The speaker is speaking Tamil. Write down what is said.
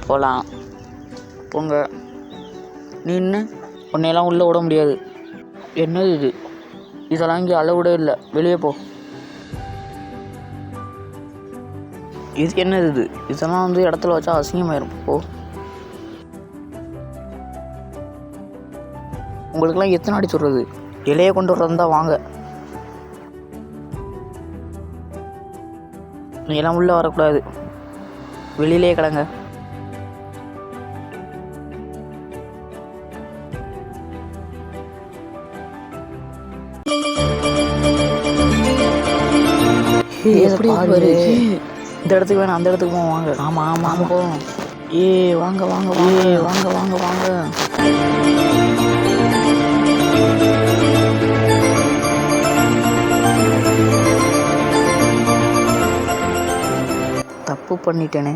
போகலாம். போங்க. நின்று உன்னையெல்லாம் உள்ளே விட முடியாது. என்னது இது? இதெல்லாம் இங்கே அளவுடே இல்லை. வெளியே போ. இதுக்கு என்னது இது? இதெல்லாம் இடத்துல வச்சா அசிங்கமாயிரும். போ. உங்களுக்கெல்லாம் எத்தனை அடி சொல்கிறது? இலையை கொண்டு வர்றதா வாங்க. நீங்களாம் உள்ளே வரக்கூடாது. வெளியிலே கிடங்க. எப்படி பாரு. இந்த இடத்துக்கு வேணாம், அந்த இடத்துக்கு போவோம். வாங்க. ஆமாம் ஆமாம் ஆமாம் போவோம். வாங்க வாங்க வாங்க வாங்க வாங்க வாங்க. தப்பு பண்ணிட்டேனே.